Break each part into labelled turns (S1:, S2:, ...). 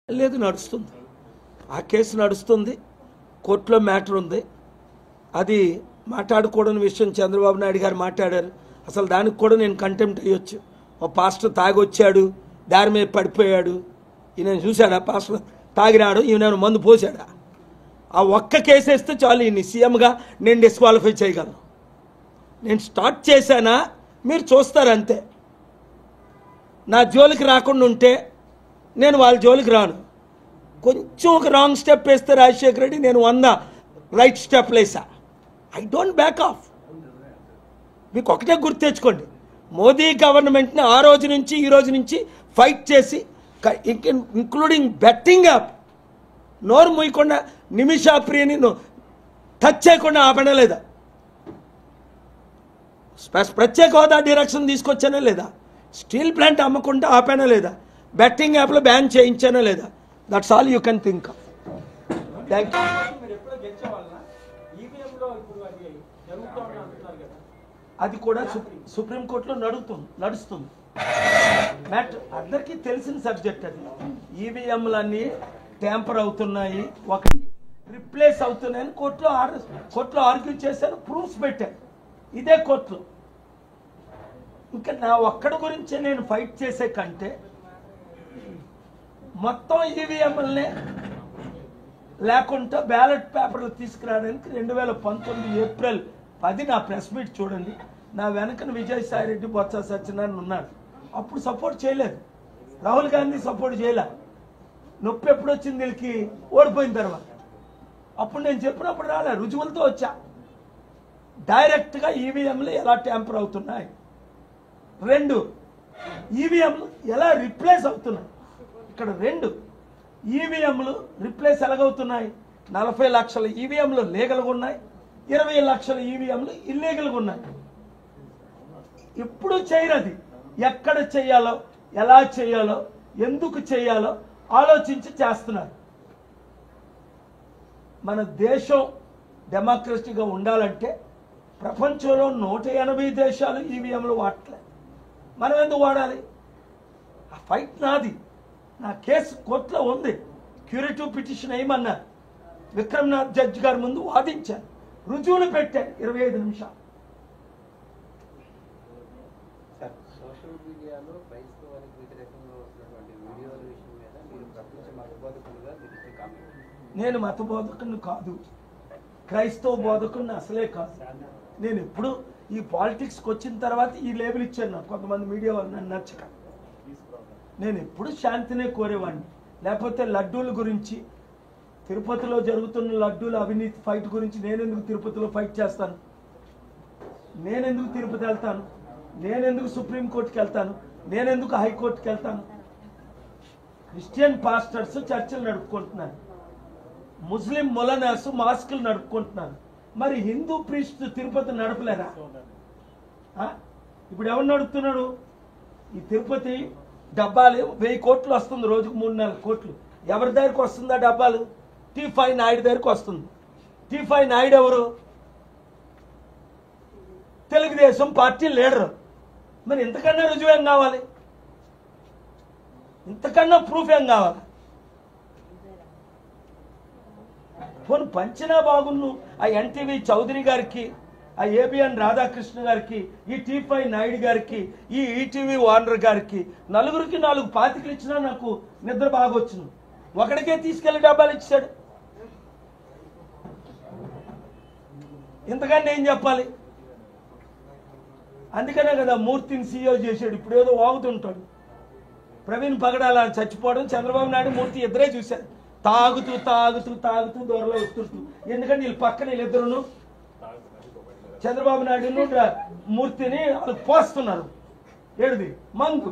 S1: లేదు, నడుస్తుంది. ఆ కేసు నడుస్తుంది, కోర్టులో మ్యాటర్ ఉంది. అది మాట్లాడకూడని విషయం చంద్రబాబు నాయుడు గారు మాట్లాడారు. అసలు దానికి కూడా నేను కంటెంప్ట్ అయ్యొచ్చు. ఓ పాస్టర్ తాగొచ్చాడు, దారి మీద పడిపోయాడు. ఈయన చూశాడా? పాస్టర్ తాగినాడు, ఈయన మందు పోసాడా? ఆ ఒక్క కేసు వేస్తే చాలు, ఈయన్ని సీఎంగా నేను డిస్క్వాలిఫై చేయగలను. నేను స్టార్ట్ చేశానా మీరు చూస్తారు అంతే. నా జోలికి రాకుండా ఉంటే నేను వాళ్ళ జోలికి రాను. కొంచెం ఒక రాంగ్ స్టెప్ వేస్తే రాజశేఖర రెడ్డి, నేను 100 రైట్ స్టెప్లు వేసా. I don't back of. మీకు ఒకటే గుర్తు తెచ్చుకోండి, మోదీ గవర్నమెంట్ని ఆ రోజు నుంచి ఈ రోజు నుంచి ఫైట్ చేసి, ఇంక్లూడింగ్ బెట్టింగ్ యాప్, నోరు మూయకుండా నిమిషా ప్రియని టచ్ చేయకుండా ఆపనే లేదా? ప్రత్యేక హోదా డైరెక్షన్ తీసుకొచ్చానే లేదా? స్టీల్ ప్లాంట్ అమ్మకుండా ఆపానా లేదా? బెట్టింగ్ యాప్లో బ్యాన్ చేయించానా లేదా? That's all you can think of. Thank you. అది కూడా సుప్రీంకోర్టులో నడుస్తుంది. అందరికీ తెలిసిన సబ్జెక్ట్ అది. ఈవీఎంలన్నీ ట్యాంపర్ అవుతున్నాయి, ఒకటి రిప్లేస్ అవుతున్నాయని కోర్టులో ఆర్గ్యూ చేశాను, ప్రూఫ్స్ పెట్టాను ఇదే కోర్టులో. ఇంకా నా ఒక్కడి గురించే నేను ఫైట్ చేసే కంటే మొత్తం ఈవీఎంలనే లేకుండా బ్యాలెట్ పేపర్లు తీసుకురావడానికి 2019 ఏప్రిల్ 10 నా ప్రెస్ మీట్ చూడండి. నా వెనకన విజయసాయి రెడ్డి, బొత్స సత్యనారాయణ ఉన్నాడు. అప్పుడు సపోర్ట్ చేయలేదు, రాహుల్ గాంధీ సపోర్ట్ చేయలే. నొప్పి ఎప్పుడు వచ్చింది వీళ్ళకి? ఓడిపోయిన తర్వాత. అప్పుడు నేను చెప్పినప్పుడు రాలే, రుజువులతో వచ్చా. డైరెక్ట్గా ఈవీఎంలు ఎలా ట్యాంపర్ అవుతున్నాయి, 2 ఈవీఎంలు ఎలా రిప్లేస్ అవుతున్నాయి. ఇక్కడ 2 ఈవీఎంలు రిప్లేస్ ఎలాగవుతున్నాయి. 40 లక్షల ఈవీఎంలు లీగల్గా ఉన్నాయి, 20 లక్షల ఈవీఎంలు ఇల్లీగల్గా ఉన్నాయి. ఇప్పుడు చేయరది. ఎక్కడ చేయాలో, ఎలా చేయాలో, ఎందుకు చేయాలో ఆలోచించి చేస్తున్నారు. మన దేశం డెమోక్రసీగా ఉండాలంటే ప్రపంచంలో 180 దేశాలు ఈవీఎంలు వాడట్లేదు. మనం ఎందుకు వాడాలి? ఆ ఫైట్ నాది. నా కేసు కోర్టులో ఉంది. క్యూరేటివ్ పిటిషన్ వేయమన్నారు. విక్రమ్నాథ్ జడ్జి గారి ముందు వాదించాను, రుజువులు పెట్టాను 25 నిమిషాలు.
S2: సోషల్ మీడియాలో క్రైస్తవానికి వ్యతిరేకంగా వస్తున్నటువంటి వీడియోల విషయం మీద మీరు ప్రపంచ మతబోధకులుగా
S1: నేను మత బోధకుని కాదు, క్రైస్తవ బోధకుని అసలే కాదు. నేను ఎప్పుడు ఈ పాలిటిక్స్కి వచ్చిన తర్వాత ఈ లేబుల్ ఇచ్చాను నాకు కొంతమంది మీడియా వాళ్ళు నన్ను నచ్చక. నేను ఎప్పుడు శాంతినే కోరేవాడిని. లేకపోతే లడ్డూల గురించి, తిరుపతిలో జరుగుతున్న లడ్డూల అవినీతి ఫైట్ గురించి నేనెందుకు తిరుపతిలో ఫైట్ చేస్తాను? నేనెందుకు తిరుపతి వెళ్తాను? నేనెందుకు సుప్రీంకోర్టుకి వెళ్తాను? నేనెందుకు హైకోర్టుకి వెళ్తాను? క్రిస్టియన్ పాస్టర్స్ చర్చలు నడుపుకుంటున్నారు, ముస్లిం మొలనాస్ మాస్కులు నడుపుకుంటున్నారు. మరి హిందూ ప్రీస్ట్ తిరుపతి నడపలేరా? ఇప్పుడు ఎవరు నడుపుతున్నాడు? ఈ తిరుపతి డబ్బాలు 1000 కోట్లు వస్తుంది, రోజుకు 3-4 కోట్లు. ఎవరి దగ్గరికి వస్తుందా డబ్బాలు? T5 నాయుడు దగ్గరికి వస్తుంది. T5 నాయుడు ఎవరు? Telugu Desam party leader. మరి ఇంతకన్నా రుజువు ఏం కావాలి? ఇంతకన్నా ప్రూఫ్ ఏం కావాలి? పోను పంచినా బాగున్ను ఆ ఎన్టీవీ చౌదరి గారికి, ఆ ఏబిఎన్ రాధాకృష్ణ గారికి, ఈ T5 నాయుడు గారికి, ఈ ఈటీవీ ఓనర్ గారికి, నలుగురికి 4 పాతికలు ఇచ్చినా నాకు నిద్ర బాగొచ్చును. ఒకడికే తీసుకెళ్లి డబ్బాలు ఇచ్చాడు. ఇంతకన్నా ఏం చెప్పాలి? అందుకనే కదా మూర్తిని సీఈఓ చేశాడు. ఇప్పుడు ఏదో వాగుతుంటాడు. ప్రవీణ్ పగడాల చచ్చిపోవడం, చంద్రబాబు నాయుడు మూర్తి ఇద్దరే చూశారు. తాగుతూ తాగుతూ తాగుతూ దూరంలో వస్తుంటూ. ఎందుకంటే వీళ్ళు పక్కన వీళ్ళిద్దరును చంద్రబాబు నాయుడును మూర్తిని వాళ్ళకి పోస్తున్నారు. ఏడుది మందు.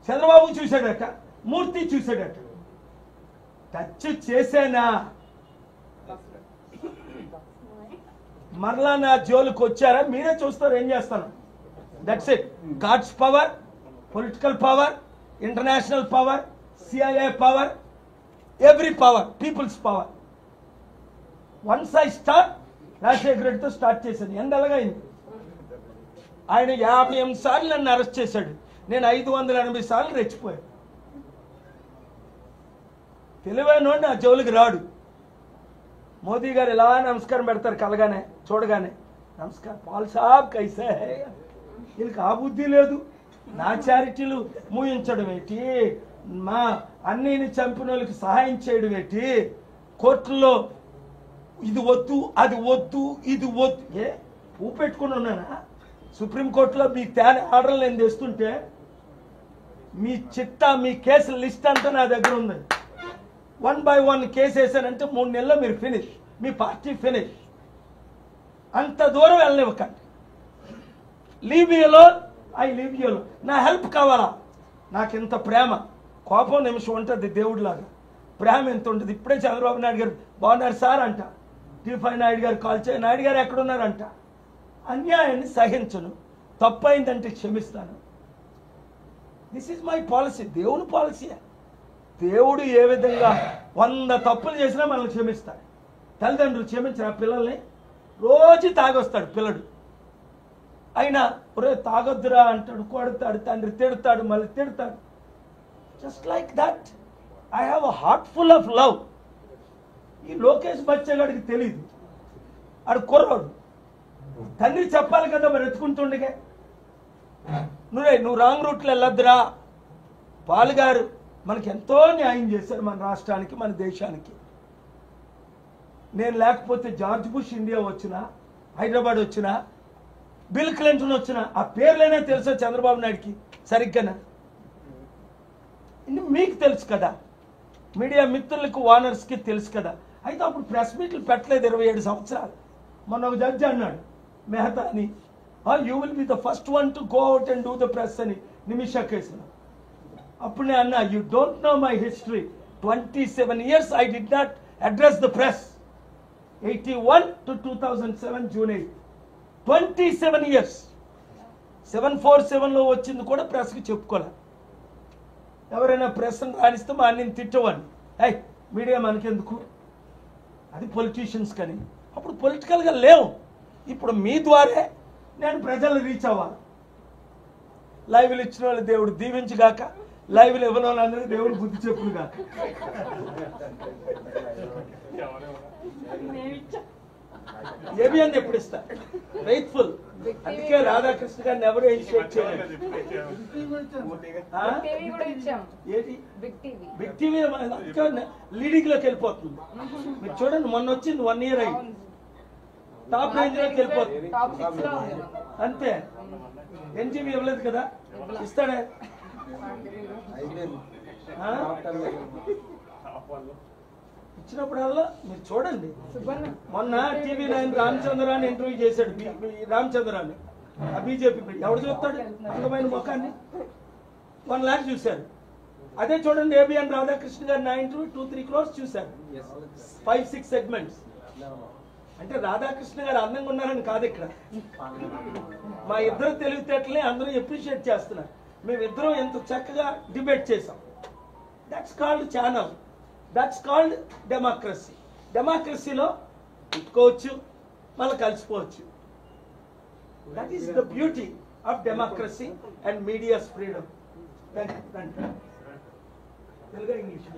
S1: చంద్రబాబు చూశాడట, మూర్తి చూశాడట. టచ్ చేసేనా మరలా నా జోలికి వచ్చారా? మీరే చూస్తారు ఏం చేస్తాను. That's it. God's power, political power, international power, CIA power, every power, people's power. Once I start, Rajasekhara రెడ్డితో స్టార్ట్ చేశాను. ఎందలగైంది. ఆయన 58 సార్లు నన్ను అరెస్ట్ చేశాడు. నేను 580 సార్లు రెచ్చిపోయాను. తెలివైనోడు నా జోలికి రాడు. మోదీ గారు ఇలా నమస్కారం పెడతారు కలగానే చూడగానే, నమస్కారం పాల్ సాబ్ కైసే హై. వీళ్ళకి ఆ బుద్ధి లేదు. నా చారిటీలు మూయించడం ఏంటి, మా అన్నీని చంపిన వాళ్ళకి సహాయం చేయడం ఏంటి, కోర్టుల్లో ఇది వద్దు అది వద్దు ఇది వద్దు. పువ్వు పెట్టుకుని ఉన్నానా? సుప్రీంకోర్టులో మీ తేని ఆర్డర్లు నేను తెస్తుంటే మీ చిట్టా మీ కేసుల లిస్ట్ అంతా నా దగ్గర ఉంది. 1 by 1 కేసు వేసానంటే 3 నెలల్లో మీరు ఫినిష్, మీ పార్టీ ఫినిష్. అంత దూరం వెళ్ళనివ్వకండి. Leave you alone, I leave you alone. నా హెల్ప్ కావాలా? నాకు ఇంత ప్రేమ, కోపం నిమిషం ఉంటుంది దేవుడిలాగా, ప్రేమ ఎంత ఉంటుంది. ఇప్పుడే చంద్రబాబు నాయుడు గారు బాగున్నారు సార్ అంట, T5 నాయుడు గారు కాల్ చేయ, నాయుడు గారు ఎక్కడున్నారంట. అన్యాయాన్ని సహించను, తప్పు అయిందంటే క్షమిస్తాను. దిస్ ఈజ్ మై పాలసీ, దేవుని పాలసీ. దేవుడు ఏ విధంగా 100 తప్పులు చేసినా మనల్ని క్షమిస్తాడు. తల్లిదండ్రులు క్షమించిన పిల్లల్ని రోజు తాగొస్తాడు పిల్లడు, అయినా ఒరే తాగొద్దురా అంటాడు, కొడతాడు, తండ్రి తిడతాడు, మళ్ళీ తిడతాడు. Just like that I have a heart full of love. ఈ లోకేష్ బచ్చగాడికి తెలియదు, ఆడు కుర్రాడు. తండ్రి చెప్పాలి కదా మరి ఎత్తుకుంటుండగా, నువ్వు రాంగ్ రూట్లో వెళ్ళొద్దురా. పాల్ గారు మనకి ఎంతో న్యాయం చేశారు, మన రాష్ట్రానికి మన దేశానికి. నేను లేకపోతే జార్జ్ బుష్ ఇండియా వచ్చినా, హైదరాబాద్ వచ్చినా, బిల్ క్లింటన్ వచ్చినా ఆ పేర్లైనా తెలుసా చంద్రబాబు నాయుడికి సరిగ్గానా? మీకు తెలుసు కదా, మీడియా మిత్రులకు ఓనర్స్కి తెలుసు కదా. అయితే అప్పుడు ప్రెస్ మీట్లు పెట్టలేదు 27 సంవత్సరాలు. మొన్న ఒక జడ్జి అన్నాడు మెహతా అని, you will be the first one to go out and do the press అని నిమిషా కేసులో. అప్పుడు నేను అన్నా, you don't know my history. 27 years I did not address the press. 81 to 2007 June 8. 27 years. 747లో వచ్చింది కూడా ప్రెస్కి చెప్పుకోలే. ఎవరైనా ప్రెస్ని రాణిస్తే మా అన్ని తిట్టవాడిని, మీడియా మనకెందుకు, అది పొలిటీషియన్స్ కానీ. అప్పుడు పొలిటికల్గా లేవు. ఇప్పుడు మీ ద్వారే నేను ప్రజలను రీచ్ అవ్వాలి. లైవ్లు ఇచ్చిన వాళ్ళు దేవుడు దీవించుగాక, లైవ్లు ఇవ్వని వాళ్ళందరూ దేవుడు బుద్ధి చెప్పులు గాక. ఏబిఎన్ ఎప్పుడు ఇస్తా, ఫెయిత్ఫుల్. అందుకే రాధాకృష్ణ గారిని ఎవరు షేక్ చేయలేదు. బిగ్ టీవీ లీడింగ్ లోకి వెళ్ళిపోతుంది. మీరు చూడండి, మొన్న వచ్చింది 1 year అయింది, టాప్ రేంజ్ లోకి వెళ్ళిపోతుంది. అంతే. ఎన్జీబీ ఇవ్వలేదు కదా, ఇస్తాడే. ఇచ్చినప్పుడల్లా మీరు చూడండి. మొన్న TV9 రామచంద్రాన్ని ఇంటర్వ్యూ చేశాడు, రామచంద్రాన్ని, ఆ బీజేపీ. ఎవడు చూస్తాడు అందమైన ముఖాన్ని? 1 lakh చూశారు. అదే చూడండి ఏబిఎన్ రాధాకృష్ణ గారు నా ఇంటర్వ్యూ 2-3 crores చూశారు, 5-6 segments. అంటే రాధాకృష్ణ గారు అందంగా ఉన్నారని కాదు ఇక్కడ, మా ఇద్దరు తెలివితేటల్ని అందరూ అప్రిషియేట్ చేస్తున్నారు. మేమిద్దరం ఎంత చక్కగా డిబేట్ చేసాం. That's called channel, that's called democracy. డెమోక్రసీలో ఇట్టుకోవచ్చు, మళ్ళీ కలిసిపోవచ్చు. That is the beauty of democracy and media's freedom. Thank you. Telugu English